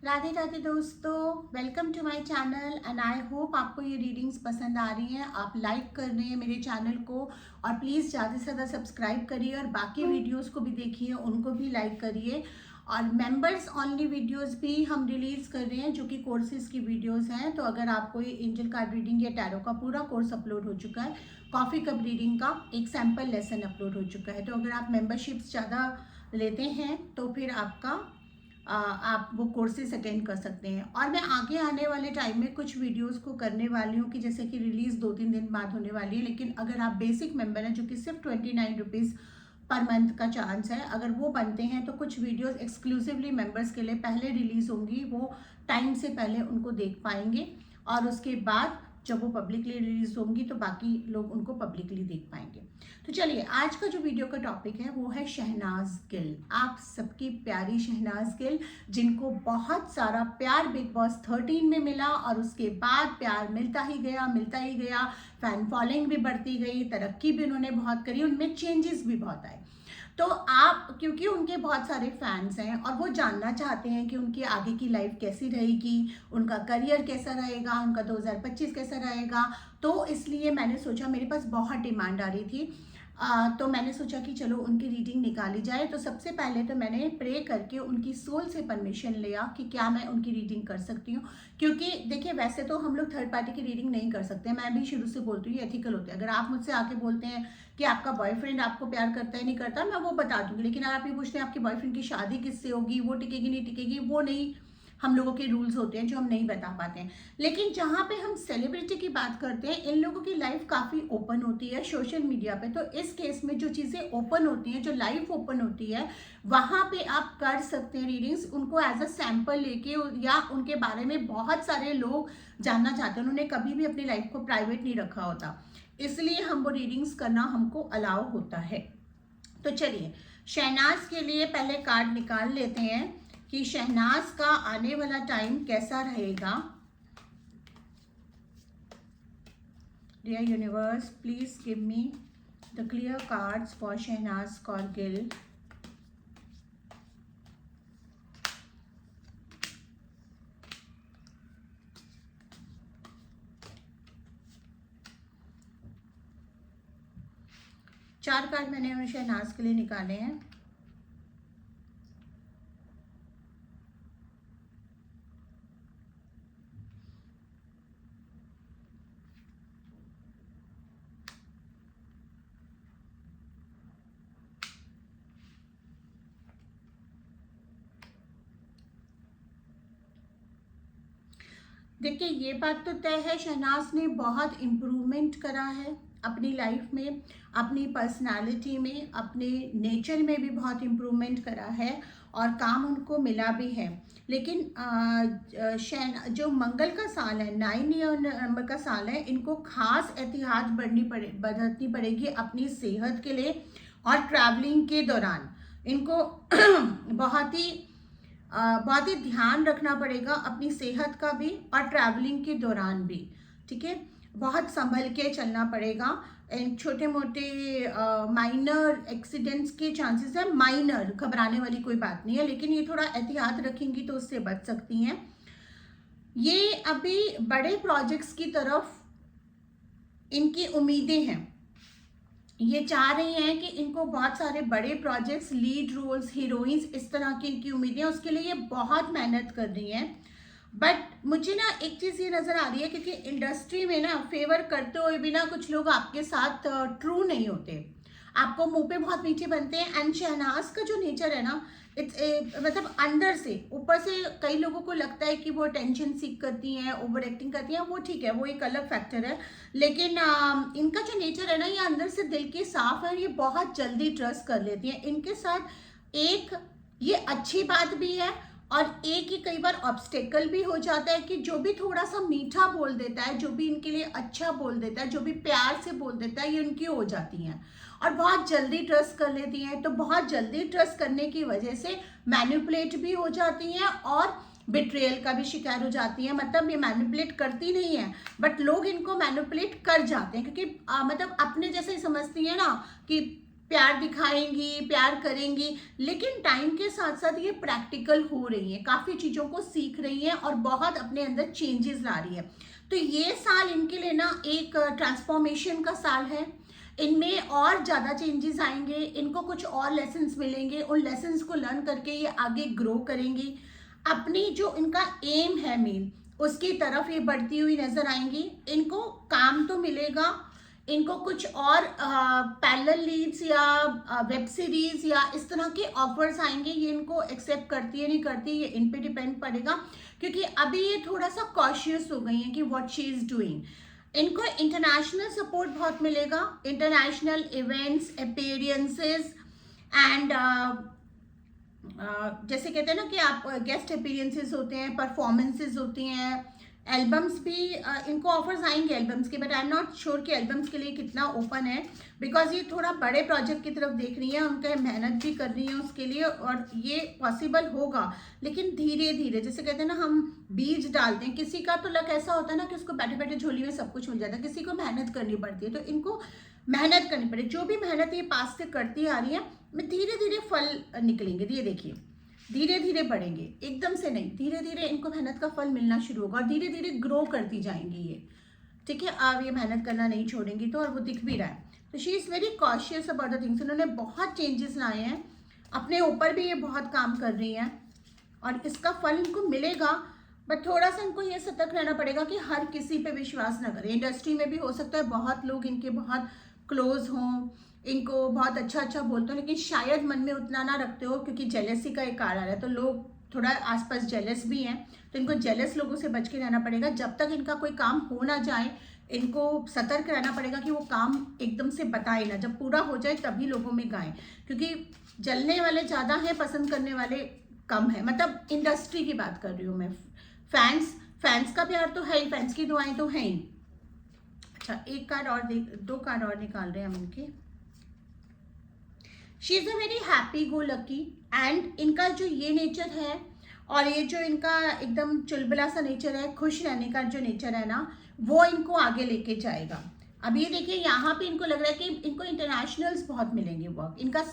राधे राधे दोस्तों, welcome to my channel and I hope आपको ये रीडिंग्स पसंद आ रही हैं। आप लाइक कर रहे हैं मेरे चैनल को और प्लीज़ ज़्यादा से ज़्यादा सब्सक्राइब करिए और बाकी वीडियोस को भी देखिए, उनको भी लाइक करिए। और मेंबर्स ओनली वीडियोस भी हम रिलीज़ कर रहे हैं जो कि कोर्सेज़ की वीडियोस हैं। तो अगर आपको ये एंजल कार्ड रीडिंग या टैरो का पूरा कोर्स अपलोड हो चुका है, कॉफ़ी कप रीडिंग का एक सैम्पल लेसन अपलोड हो चुका है। तो अगर आप मेंबरशिप्स ज़्यादा लेते हैं तो फिर आपका आप वो कोर्सेज अटेंड कर सकते हैं। और मैं आगे आने वाले टाइम में कुछ वीडियोस को करने वाली हूँ कि जैसे कि रिलीज़ 2-3 दिन बाद होने वाली है। लेकिन अगर आप बेसिक मेंबर हैं जो कि सिर्फ 29 रुपीज़ पर मंथ का चार्ज है, अगर वो बनते हैं तो कुछ वीडियोस एक्सक्लूसिवली मेंबर्स के लिए पहले रिलीज़ होंगी, वो टाइम से पहले उनको देख पाएंगे। और उसके बाद जब वो पब्लिकली रिलीज होंगी तो बाकी लोग उनको पब्लिकली देख पाएंगे। तो चलिए, आज का जो वीडियो का टॉपिक है वो है शहनाज गिल। आप सबकी प्यारी शहनाज गिल, जिनको बहुत सारा प्यार बिग बॉस 13 में मिला और उसके बाद प्यार मिलता ही गया, फैन फॉलोइंग भी बढ़ती गई, तरक्की भी उन्होंने बहुत करी, उनमें चेंजेस भी बहुत आए। तो आप, क्योंकि उनके बहुत सारे फैंस हैं और वो जानना चाहते हैं कि उनकी आगे की लाइफ कैसी रहेगी, उनका करियर कैसा रहेगा, उनका 2025 कैसा रहेगा। तो इसलिए मैंने सोचा, मेरे पास बहुत डिमांड आ रही थी, तो मैंने सोचा कि चलो उनकी रीडिंग निकाली जाए। तो सबसे पहले तो मैंने प्रे करके उनकी सोल से परमिशन लिया कि क्या मैं उनकी रीडिंग कर सकती हूँ। क्योंकि देखिए, वैसे तो हम लोग थर्ड पार्टी की रीडिंग नहीं कर सकते, मैं भी शुरू से बोलती हूँ, एथिकल होते हैं। अगर आप मुझसे आके बोलते हैं कि आपका बॉयफ्रेंड आपको प्यार करता है नहीं करता, मैं वो बता दूंगी। लेकिन अगर आप ये पूछते हैं आपके बॉयफ्रेंड की शादी किससे होगी, वो टिकेगी नहीं टिकेगी, वो नहीं, हम लोगों के रूल्स होते हैं जो हम नहीं बता पाते हैं। लेकिन जहाँ पे हम सेलिब्रिटी की बात करते हैं, इन लोगों की लाइफ काफ़ी ओपन होती है सोशल मीडिया पे। तो इस केस में जो चीज़ें ओपन होती हैं, जो लाइफ ओपन होती है, वहाँ पे आप कर सकते हैं रीडिंग्स, उनको एज अ सैम्पल लेके। या उनके बारे में बहुत सारे लोग जानना चाहते हैं, उन्होंने कभी भी अपनी लाइफ को प्राइवेट नहीं रखा होता, इसलिए हम वो रीडिंग्स करना हमको अलाउ होता है। तो चलिए, शहनाज के लिए पहले कार्ड निकाल लेते हैं कि शहनाज का आने वाला टाइम कैसा रहेगा। Dear universe, please give me the clear cards for Shehnaaz Kaur Gill. चार कार्ड मैंने शहनाज के लिए निकाले हैं। देखिए, ये बात तो तय है, शहनाज ने बहुत इम्प्रूवमेंट करा है अपनी लाइफ में, अपनी पर्सनालिटी में, अपने नेचर में भी बहुत इम्प्रूवमेंट करा है और काम उनको मिला भी है। लेकिन जो मंगल का साल है, 9 नंबर का साल है, इनको खास एहतियात बरतनी पड़ेगी अपनी सेहत के लिए। और ट्रैवलिंग के दौरान इनको बहुत ही ध्यान रखना पड़ेगा अपनी सेहत का भी और ट्रैवलिंग के दौरान भी। ठीक है, बहुत संभल के चलना पड़ेगा। छोटे मोटे माइनर एक्सीडेंट्स के चांसेस है, माइनर, घबराने वाली कोई बात नहीं है, लेकिन ये थोड़ा एहतियात रखेंगी तो उससे बच सकती हैं। ये अभी बड़े प्रोजेक्ट्स की तरफ इनकी उम्मीदें हैं, ये चाह रही हैं कि इनको बहुत सारे बड़े प्रोजेक्ट्स, लीड रोल्स, हीरोइंस, इस तरह की इनकी उम्मीदें हैं। उसके लिए ये बहुत मेहनत कर रही हैं। बट मुझे ना एक चीज़ ये नज़र आ रही है, क्योंकि इंडस्ट्री में ना फेवर करते हुए भी ना कुछ लोग आपके साथ ट्रू नहीं होते, आपको मुंह पे बहुत मीठे बनते हैं। एंड शहनाज का जो नेचर है ना, मतलब अंदर से, ऊपर से कई लोगों को लगता है कि वो अटेंशन सीख करती हैं, ओवर एक्टिंग करती हैं, वो ठीक है, वो एक अलग फैक्टर है। लेकिन इनका जो नेचर है ना, ये अंदर से दिल के साफ है, ये बहुत जल्दी ट्रस्ट कर लेती हैं। इनके साथ एक ये अच्छी बात भी है और एक ही कई बार ऑब्स्टेकल भी हो जाता है कि जो भी थोड़ा सा मीठा बोल देता है, जो भी इनके लिए अच्छा बोल देता है, जो भी प्यार से बोल देता है, ये उनकी हो जाती हैं और बहुत जल्दी ट्रस्ट कर लेती हैं। तो बहुत जल्दी ट्रस्ट करने की वजह से मैनिपुलेट भी हो जाती हैं और बिट्रेयल का भी शिकार हो जाती है। मतलब ये मैनिपुलेट करती नहीं है, बट लोग इनको मैनिपुलेट कर जाते हैं, क्योंकि मतलब अपने जैसे ही समझती है ना कि प्यार दिखाएंगी, प्यार करेंगी, लेकिन टाइम के साथ साथ ये प्रैक्टिकल हो रही है, काफ़ी चीज़ों को सीख रही हैं और बहुत अपने अंदर चेंजेस ला रही है। तो ये साल इनके लिए ना एक ट्रांसफॉर्मेशन का साल है। इनमें और ज़्यादा चेंजेस आएंगे, इनको कुछ और लेसन्स मिलेंगे, उन लेसन्स को लर्न करके ये आगे ग्रो करेंगी। अपनी जो इनका एम है मेन, उसकी तरफ ये बढ़ती हुई नजर आएंगी। इनको काम तो मिलेगा, इनको कुछ और पैरेलल लीड्स या वेब सीरीज या इस तरह के ऑफर्स आएंगे। ये इनको एक्सेप्ट करती है नहीं करती, ये इन पे डिपेंड पड़ेगा, क्योंकि अभी ये थोड़ा सा कॉशियस हो गई है कि व्हाट शी इज डूइंग। इनको इंटरनेशनल सपोर्ट बहुत मिलेगा, इंटरनेशनल इवेंट्स, अपीयरेंसेस एंड जैसे कहते हैं ना कि आप गेस्ट अपीयरेंसेस होते हैं, परफॉर्मेंसेस होती हैं, एल्बम्स भी इनको ऑफर्स आएंगे एल्बम्स के, but I am not sure कि एल्बम्स के लिए कितना ओपन है, बिकॉज ये थोड़ा बड़े प्रोजेक्ट की तरफ देख रही है, उनका मेहनत भी कर रही है उसके लिए, और ये पॉसिबल होगा लेकिन धीरे धीरे। जैसे कहते हैं ना हम बीज डालते हैं, किसी का तो लक ऐसा होता है ना कि उसको बैठे बैठे झोली में सब कुछ मिल जाता है, किसी को मेहनत करनी पड़ती है, तो इनको मेहनत करनी पड़ेगी। जो भी मेहनत ये पास से करती आ रही है, में धीरे धीरे फल निकलेंगे। ये देखिए धीरे धीरे बढ़ेंगे, एकदम से नहीं, धीरे धीरे इनको मेहनत का फल मिलना शुरू होगा और धीरे धीरे ग्रो करती जाएंगी ये, ठीक है। अब ये मेहनत करना नहीं छोड़ेंगी तो, और वो दिख भी रहा है। तो she is very cautious about the things. उन्होंने बहुत चेंजेस लाए हैं, अपने ऊपर भी ये बहुत काम कर रही हैं और इसका फल इनको मिलेगा। बट थोड़ा सा इनको ये सतर्क रहना पड़ेगा कि हर किसी पे विश्वास ना करें। इंडस्ट्री में भी हो सकता है बहुत लोग इनके बहुत क्लोज हों, इनको बहुत अच्छा अच्छा बोलते हो, लेकिन शायद मन में उतना ना रखते हो, क्योंकि जेलसी का एक कार्ड आ रहा है, तो लोग थोड़ा आसपास जेलस भी हैं, तो इनको जेलस लोगों से बच के रहना पड़ेगा। जब तक इनका कोई काम हो ना जाए, इनको सतर्क रहना पड़ेगा कि वो काम एकदम से बताए ना, जब पूरा हो जाए तभी लोगों में गाएं, क्योंकि जलने वाले ज़्यादा हैं, पसंद करने वाले कम है। मतलब इंडस्ट्री की बात कर रही हूँ मैं। फैंस का प्यार तो है ही, फैंस की दुआएं तो हैं ही। अच्छा, एक कार्ड और दो कार्ड और निकाल रहे हैं हम इनके। She is a very happy go lucky, and इनका जो ये नेचर है और ये जो इनका एकदम चुलबुला सा नेचर है, खुश रहने का जो नेचर है ना, वो इनको आगे लेके जाएगा। अब ये देखिए यहाँ पे इनको लग रहा है कि इनको इंटरनेशनल्स बहुत मिलेंगे वर्क, इनका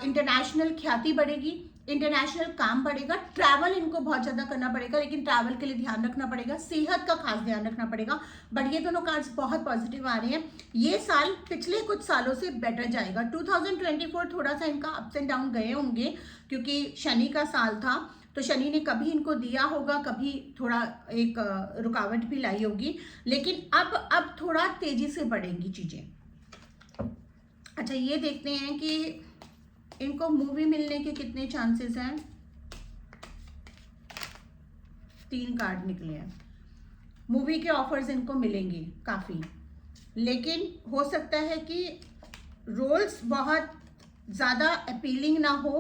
इंटरनेशनल ख्याति बढ़ेगी, इंटरनेशनल काम बढ़ेगा। ट्रैवल इनको बहुत ज़्यादा करना पड़ेगा, लेकिन ट्रैवल के लिए ध्यान रखना पड़ेगा, सेहत का खास ध्यान रखना पड़ेगा। बट ये दोनों कार्ड्स बहुत पॉजिटिव आ रहे हैं। ये साल पिछले कुछ सालों से बेटर जाएगा। 2024 थोड़ा सा इनका अप्स एंड डाउन गए होंगे, क्योंकि शनि का साल था, तो शनि ने कभी इनको दिया होगा, कभी थोड़ा एक रुकावट भी लाई होगी, लेकिन अब थोड़ा तेजी से बढ़ेंगी चीज़ें। अच्छा, ये देखते हैं कि इनको मूवी मिलने के कितने चांसेस हैं। 3 कार्ड निकले हैं, मूवी के ऑफर्स इनको मिलेंगे काफ़ी, लेकिन हो सकता है कि रोल्स बहुत ज़्यादा अपीलिंग ना हो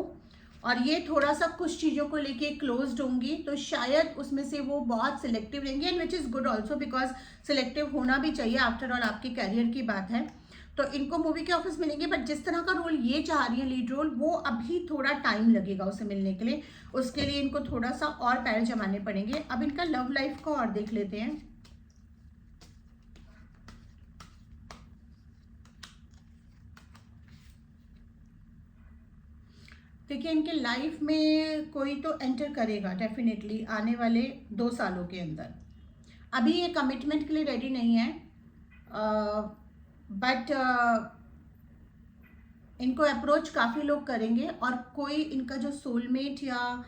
और ये थोड़ा सा कुछ चीज़ों को लेके क्लोज्ड होंगी, तो शायद उसमें से वो बहुत सिलेक्टिव रहेंगे, and which is good also, because selective होना भी चाहिए, आफ्टर ऑल आपके कैरियर की बात है। तो इनको मूवी के ऑफर्स मिलेंगे, बट जिस तरह का रोल ये चाह रही है, लीड रोल, वो अभी थोड़ा टाइम लगेगा उसे मिलने के लिए। उसके लिए इनको थोड़ा सा और पैर जमाने पड़ेंगे। अब इनका लव लाइफ को और देख लेते हैं। देखिए, इनके लाइफ में कोई तो एंटर करेगा डेफिनेटली आने वाले 2 सालों के अंदर। अभी ये कमिटमेंट के लिए रेडी नहीं है, बट इनको अप्रोच काफ़ी लोग करेंगे, और कोई इनका जो सोलमेट, या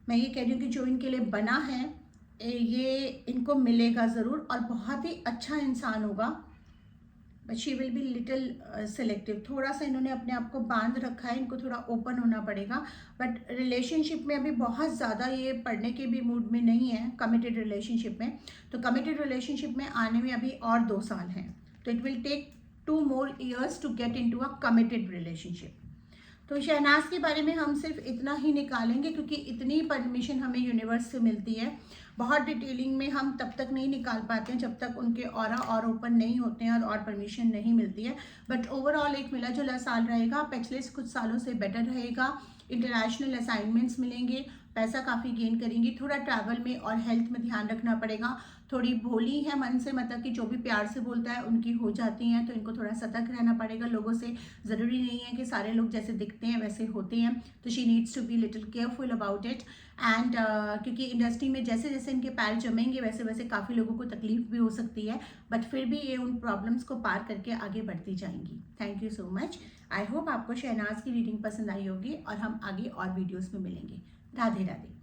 मैं ये कह रही हूँ कि जो इनके लिए बना है, ये इनको मिलेगा ज़रूर, और बहुत ही अच्छा इंसान होगा। But she will be little selective. थोड़ा सा इन्होंने अपने आप को बांध रखा है, इनको थोड़ा ओपन होना पड़ेगा। बट रिलेशनशिप में अभी बहुत ज़्यादा ये पढ़ने के भी मूड में नहीं है, कमिटेड रिलेशनशिप में। तो कमिटेड रिलेशनशिप में आने में अभी और 2 साल हैं, तो it will take 2 more years to get into a committed relationship। तो शहनाज के बारे में हम सिर्फ इतना ही निकालेंगे, क्योंकि इतनी परमिशन हमें यूनिवर्स से मिलती है। बहुत डिटेलिंग में हम तब तक नहीं निकाल पाते हैं जब तक उनके ऑरा और ओपन नहीं होते हैं और परमिशन नहीं मिलती है। बट ओवरऑल एक मिला जुला साल रहेगा, पिछले कुछ सालों से बेटर रहेगा। इंटरनेशनल असाइनमेंट्स मिलेंगे, पैसा काफ़ी गेन करेंगी। थोड़ा ट्रैवल में और हेल्थ में ध्यान रखना पड़ेगा। थोड़ी भोली है मन से, मतलब कि जो भी प्यार से बोलता है उनकी हो जाती हैं, तो इनको थोड़ा सतर्क रहना पड़ेगा लोगों से। ज़रूरी नहीं है कि सारे लोग जैसे दिखते हैं वैसे होते हैं, तो she needs to be little careful about it. And क्योंकि इंडस्ट्री में जैसे जैसे इनके पैर जमेंगे वैसे वैसे काफ़ी लोगों को तकलीफ भी हो सकती है, बट फिर भी ये उन प्रॉब्लम्स को पार करके आगे बढ़ती जाएंगी। Thank you so much. I hope आपको शहनाज की रीडिंग पसंद आई होगी और हम आगे और वीडियोस में मिलेंगे। राधे राधे।